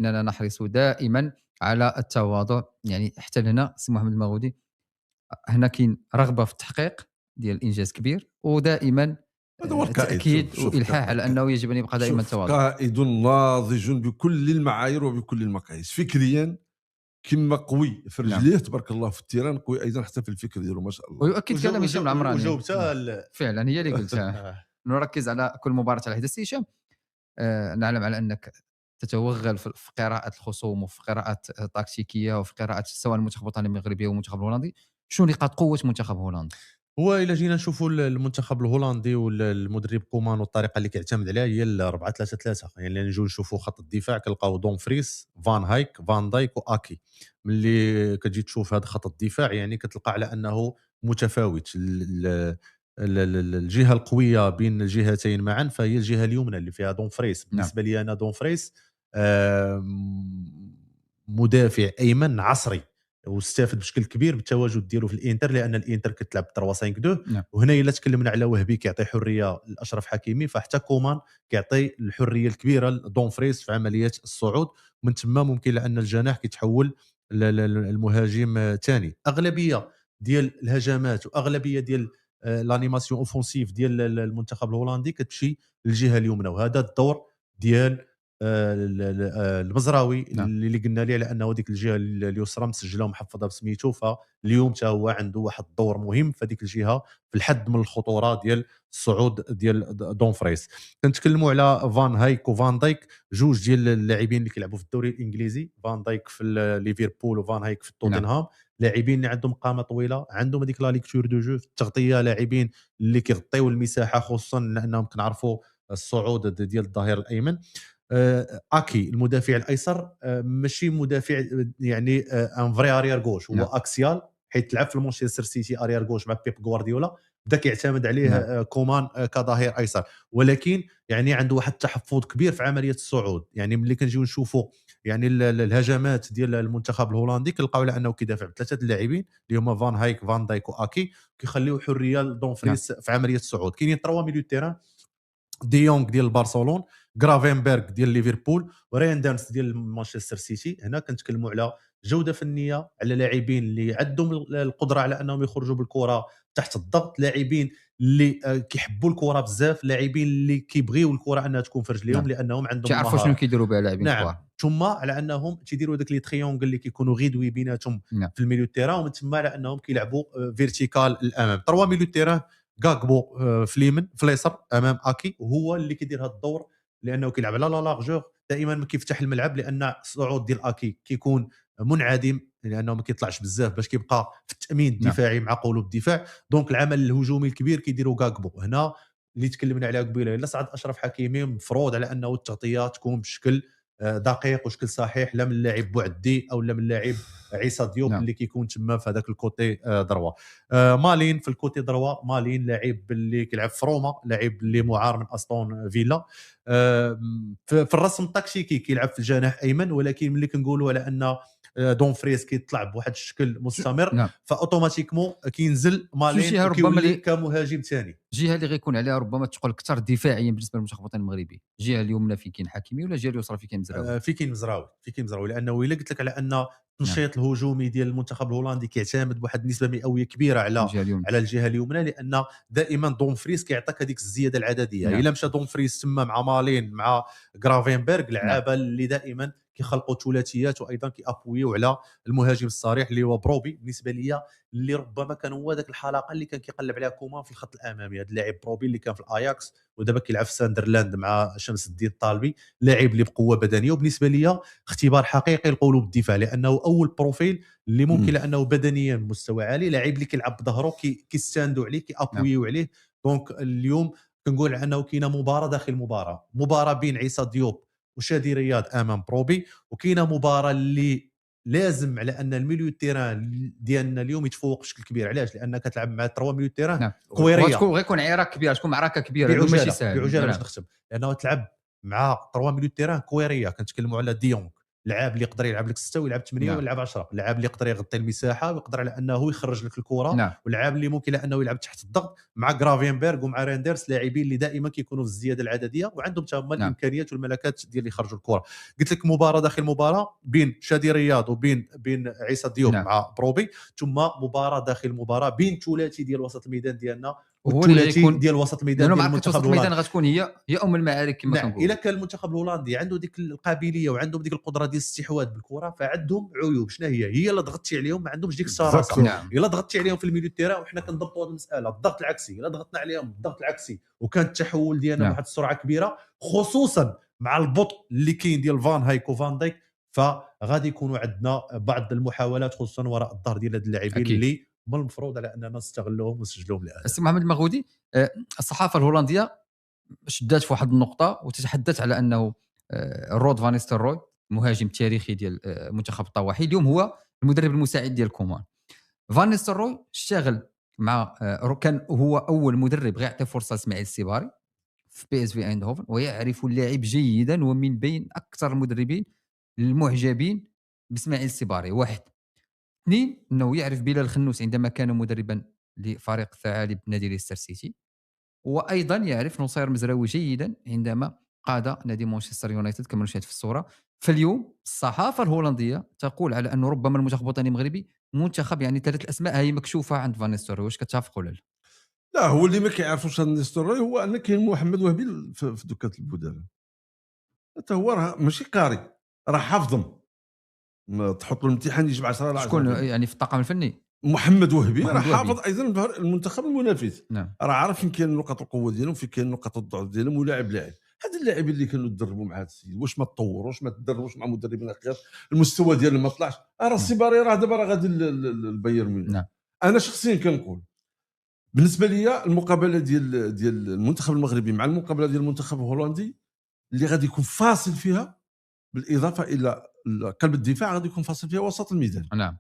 اننا نحرص دائما على التواضع. يعني حتى لهنا سي محمد المغودي، هنا كاين رغبه في التحقيق ديال انجاز كبير، ودائما هذا هو القائد. تاكيد والحاح على انه يجب ان يبقى دائما شوف تواضع. قائد ناضج بكل المعايير وبكل المقاييس، فكريًا كما قوي في نعم. رجليه تبارك الله في التيران، قوي أيضًا حتى في الفكر ديالو ما شاء الله. ويؤكد كلام هشام العمراني. وجاوبتها فعلا هي اللي قلتها. آه. نركز على كل مباراه على حده. سي هشام، نعلم على أنك تتوغل في قراءة الخصوم وفي قراءة تكتيكية وفي قراءة سواء المنتخب الوطني المغربي أو المنتخب الهولندي. شنو نقاط قوة منتخب هولندا؟ هو إلا جينا نشوفوا المنتخب الهولندي والمدرب كومان والطريقه اللي كيعتمد عليها هي 4-3-3. يعني نجيو نشوفوا خط الدفاع كنلقاو دون فريس، فان هايك، فان دايك واكي. ملي كتجي تشوف هذا خط الدفاع يعني كتلقى على انه متفاوت. الجهه القويه بين الجهتين معا فهي الجهه اليمنى اللي فيها دون فريس. نعم. بالنسبه لي انا دون فريس مدافع ايمن عصري، واستافد بشكل كبير بالتواجد ديالو في الانتر، لان الانتر كتلعب 3-5-2. نعم. وهنا الا تكلمنا على وهبي كيعطي حريه لاشرف حكيمي، فحتى كومان كيعطي الحريه الكبيره لدون فريس في عمليه الصعود. من ثم ممكن لان الجناح كيتحول المهاجم الثاني. اغلبيه ديال الهجمات واغلبيه ديال لانيماسيون اوفونسيف ديال المنتخب الهولندي كتمشي للجهه اليمنى، وهذا الدور ديال المزراوي نعم. اللي قلنا ليه على انه ديك الجهه اليسرى مسجله ومحفظه بسميتو، فاليوم حتى هو عنده واحد الدور مهم في هذيك الجهه في الحد من الخطوره ديال الصعود ديال دون فريس. كنتكلموا على فان هايك وفان دايك، جوج ديال اللاعبين اللي كيلعبوا في الدوري الانجليزي، فان دايك في ليفربول وفان هايك في نعم. توتنهام. لاعبين اللي عندهم قامه طويله، عندهم هذيك لا ليكتور دو جو في التغطيه، لاعبين اللي كيغطيو المساحه، خصوصا لانهم كنعرفوا الصعود ديال الظهير الايمن. اكي المدافع الايسر ماشي مدافع يعني ان فري اريير غوش، هو نعم. اكسيال، حيت لعب في مانشستر سيتي اريير غوش مع بيب غوارديولا، بدا كيعتمد عليه نعم. كومان كظهير ايسر. ولكن يعني عنده واحد التحفظ كبير في عمليه الصعود. يعني ملي كنجيو نشوفوا يعني الهجمات ديال المنتخب الهولندي كنلقاو على انه كيدافع بثلاثه اللاعبين اللي هما فان هايك، فان دايك واكي، كيخليو حريه لدون نعم. فريس في عمليه الصعود. كاينين 3 ميليو تيران، دي يونغ ديال برشلونه، غرافنبرغ ديال ليفربول، وريندرز ديال مانشستر سيتي. هنا كنتكلموا على جوده فنيه، على لاعبين اللي عندهم القدره على انهم يخرجوا بالكره تحت الضغط، لاعبين اللي كيحبوا الكره بزاف، لاعبين اللي كيبغيو الكره انها تكون في رجليهم نعم. لانهم عندهم تعرفوا شنو المهاره. كيديروا بها لاعبين نعم. كبار. ثم على انهم تيديروا هذوك لي تريونغل اللي كيكونوا غيدوي بيناتهم نعم. في الميليو تيران، ومن ثم على انهم كيلعبوا فيرتيكال للامام. 3 ميليو تيران، كاكبو في اليمين، في اليسار امام اكي، وهو اللي كيدير هذا الدور لانه كيلعب على لا لارجور، دائما ما كيفتح الملعب، لان الصعود ديال اكي كيكون منعدم لانه ما كيطلعش بزاف باش كيبقى في التامين نعم. الدفاعي مع قلوب الدفاع. دونك العمل الهجومي الكبير كيديروا كاكبو. هنا اللي تكلمنا عليها قبيله، الا صعد اشرف حكيمي مفروض على انه التغطيه تكون بشكل دقيق وشكل صحيح، لا من اللاعب بوعدي او لا من اللاعب عيسى ديوب نعم. اللي كيكون تما في هذاك الكوتي دروا. مالين في الكوتي دروا، مالين لاعب اللي كيلعب في روما، لاعب اللي معار من استون فيلا. في الرسم التكتيكي كيلعب في الجناح ايمن، ولكن ملي كنقولوا على ان دون فريس كيطلع بواحد الشكل مستمر، نعم. فاوتوماتيكمون كينزل شو مالين جهه ربما وكيولي اللي كمهاجم ثاني. الجهه اللي غيكون عليها ربما تقول اكثر دفاعيا بالنسبه للمنتخب الوطني المغربي، الجهه اليمنى في كاين حكيمي ولا الجهه اليسرى في كاين مزراوي؟ في كاين مزراوي، في كاين مزراوي، لانه الا قلت لك على ان نعم. التنشيط الهجومي ديال المنتخب الهولندي كيعتمد بواحد النسبه مئويه كبيره الجهه اليمنى. على الجهه اليمنى، لان دائما دون فريس كيعطيك هذيك الزياده العدديه. نعم. الا مشى دون فريس تما مع مالين مع غرافنبرغ، نعم. لعابه اللي دائما كيخلقوا ثلاثيات وايضا كيابويو على المهاجم الصريح اللي هو بروبي. بالنسبه لي اللي ربما كان هو ذاك الحلقه اللي كان كيقلب عليها كومان في الخط الامامي، هذا اللاعب بروبي اللي كان في الاياكس ودابا كيلعب في ساندرلاند مع شمس الدين الطالبي، لاعب اللي بقوه بدنيه، وبالنسبه لي اختبار حقيقي لقلوب الدفاع، لانه اول بروفيل اللي ممكن لانه بدنيا مستوى عالي، لاعب اللي كيلعب بظهره كيستاندوا عليه، نعم. كيابويو عليه. دونك اليوم كنقول انه كاينه مباراه داخل مباراه، مباراه بين عيسى ديوب وشادي رياض امام بروبي، وكاينه مباراه اللي لازم على ان الميليو تيران ديالنا اليوم يتفوق بشكل كبير. علاش؟ لانك كتلعب مع 3 ميليو تيران نعم. كويريه غيكون عراك كبيره، تكون معركه كبيره، هادو ماشي بعجاله ساهل. بعجاله باش نعم. نختم، لانه تلعب مع 3 ميليو تيران كويريه. كنتكلموا على ديونغ، لعاب اللي يقدر يلعب لك 6 ويلعب 8 نعم. ويلعب 10، لعاب اللي يقدر يغطي المساحه ويقدر على انه يخرج لك الكره، نعم. واللعاب اللي ممكن على انه يلعب تحت الضغط مع غرافينبرغ ومع ريندرز، لاعبين اللي دائما كيكونوا في الزياده العدديه وعندهم حتى هما نعم. الامكانيات والملكات ديال يخرجوا الكره. قلت لك مباراه داخل مباراه بين شادي رياض وبين عيسى ديوب نعم. مع بروبي، ثم مباراه داخل مباراه بين ثلاثي ديال وسط الميدان ديالنا وهو اللي والثلاثي غيكون ديال وسط الميدان لانه ديال معركه المنتخب وسط الميدان الهولندي. غتكون هي ام المعارك كما نعم، كنقولوا. الا كان المنتخب الهولندي عنده ديك القابليه وعندهم ديك القدره ديال الاستحواذ بالكره، فعندهم عيوب. شنو هي الا ضغطتي عليهم ما عندهمش ديك الشراسه. نعم. الا ضغطتي عليهم في الميليو تيران، وحنا كنضبطوا هذه المساله الضغط العكسي، الا ضغطنا عليهم الضغط العكسي وكان التحول ديالنا نعم. بواحد السرعه كبيره، خصوصا مع البطء اللي كاين ديال فان هايك وفان دايك، فغادي يكونوا عندنا بعض المحاولات خصوصا وراء الظهر ديال هاد اللاعبين أكيد. اللي من المفروض على اننا نستغلوهم ونسجلوهم الاهداف. السي محمد المغودي، الصحافه الهولنديه شدات في واحد النقطه وتتحدث على انه رود فان نيستلروي المهاجم التاريخي ديال منتخب الطواحي اليوم هو المدرب المساعد ديال كومان. فان نيستلروي اشتغل مع كان هو اول مدرب غيعطي فرصه لاسماعيل السيباري في بي اس في ايندهوفن، ويعرف اللاعب جيدا ومن بين اكثر المدربين المعجبين باسماعيل السيباري. واحد. اثنين، انه يعرف بلال خنوس عندما كان مدربا لفريق الثعالب نادي ليستر سيتي، وايضا يعرف نصير مزراوي جيدا عندما قاد نادي مانشستر يونايتد كما نشاهد في الصوره. فاليوم الصحافه الهولنديه تقول على انه ربما المنتخب الوطني المغربي منتخب، يعني ثلاث الاسماء هي مكشوفه عند فان نيستلروي. واش كتفق ولا لا؟ لا، هو اللي ما كيعرفوش هاد نيستلروي هو ان كاين محمد وهبي في دكه البدلاء. حتى هو راه ماشي قاري، راه حافظهم. ما تحط له الامتحان يجيب 10 على 10. شكون يعني في الطاقم الفني؟ محمد وهبي محمد راه وهبي. حافظ ايضا المنتخب المنافس، نعم. راه عارف فين كاين نقاط القوه ديالهم، فين كاين نقاط الضعف ديالهم، ولاعب هاد اللاعبين اللي كانوا يدربوا مع هاد السيد واش ما تطوروش، ما تدربوش مع مدربين اخر، المستوى ديالهم ما طلعش. راه السيباري راه دابا راه غادي للبايرن ميونخ. نعم. انا شخصيا كنقول بالنسبه لي المقابله ديال المنتخب المغربي مع المقابله ديال المنتخب الهولندي اللي غادي يكون فاصل فيها، بالاضافه الى قلب الدفاع، غادي يكون فاصل فيها وسط الميدان. نعم.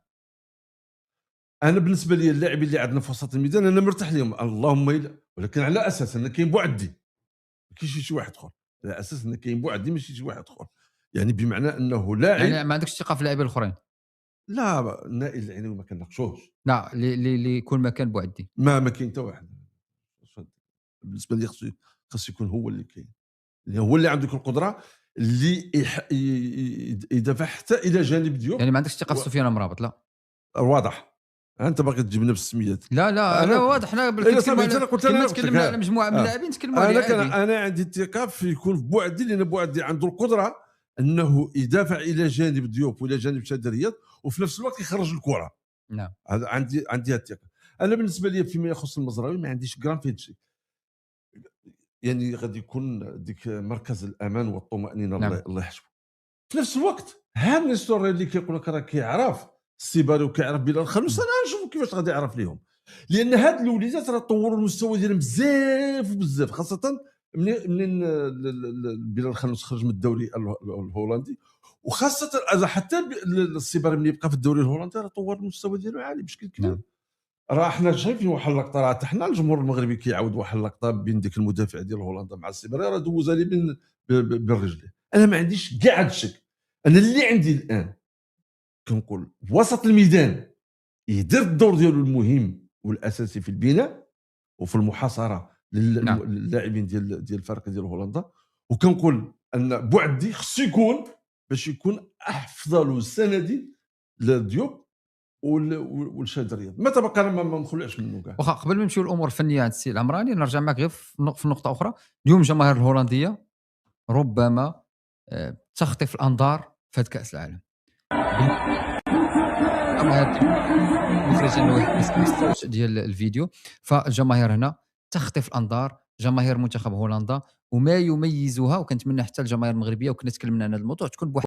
انا بالنسبه لي اللاعبين اللي عندنا في وسط الميدان انا مرتاح لهم، اللهم الا، ولكن على اساس ان كاين بوعدي، ما كاينش شي واحد اخر، على اساس ان كاين بوعدي ماشي شي واحد اخر، يعني بمعنى انه لاعب. يعني ما عندكش ثقه في اللاعبين الاخرين؟ لا، النائل العينوي ما كنناقشوش، لا، اللي يكون مكان بوعدي. ما كاين حتى واحد. بالنسبه لي خاص يكون هو اللي كاين، اللي هو اللي عنده القدره اللي يدافع حتى الى جانب ديوب. يعني ما عندكش ثقه في سفيان مرابط؟ لا واضح. انت باغي تجيبنا بالسميات. لا انا واضح. حنا كنا تكلمنا على مجموعه من اللاعبين تكلموا عليه. انا عندي الثقه في يكون في بوعدي، لان بوعدي عنده القدره انه يدافع الى جانب ديوب والى جانب شادي رياض، وفي نفس الوقت يخرج الكره. نعم. هذا عندي الثقه. انا بالنسبه لي فيما يخص المزراوي ما عنديش كرام في هذا الشيء، يعني غادي يكون ديك مركز الامان والطمانينه. نعم. الله يحفظه. في نفس الوقت هاد الستوري اللي كيقول لك راه كيعرف السيباري وكيعرف بلال خنوس، انا نشوف كيفاش غادي يعرف ليهم، لان هاد الوليدات راه طوروا المستوى ديالهم بزاف وبزاف، خاصه منين بلال خنوس خرج من الدوري الهولندي، وخاصه حتى السيباري ملي يبقى في الدوري الهولندي راه طور المستوى ديالو عالي بشكل كبير. نعم. راه حنا شايفين واحد اللقطه، راه حتى حنا الجمهور المغربي كيعاود واحد اللقطه بين ديك المدافع ديال هولندا مع السيباري، راه دوزها لي بالرجل. انا ما عنديش كاع هذا الشك. انا اللي عندي الان كنقول وسط الميدان يدير الدور ديالو المهم والاساسي في البناء وفي المحاصره للاعبين ديال الفريق ديال هولندا، وكنقول ان بوعدي خصو يكون باش يكون افضل سندي لديوب والشاد رياض. ما تبقى انا ما نخلعش منه كاع. واخا قبل ما نمشيو للامور الفنيه عند السي العمراني، نرجع معك غير في نقطه اخرى. اليوم الجماهير الهولنديه ربما تخطف الانظار في هذا كاس العالم. ديال الفيديو، فالجماهير هنا تخطف الانظار، جماهير منتخب هولندا، وما يميزها، وكنتمنى حتى الجماهير المغربيه وكنا تكلمنا عن هذا الموضوع تكون بواحد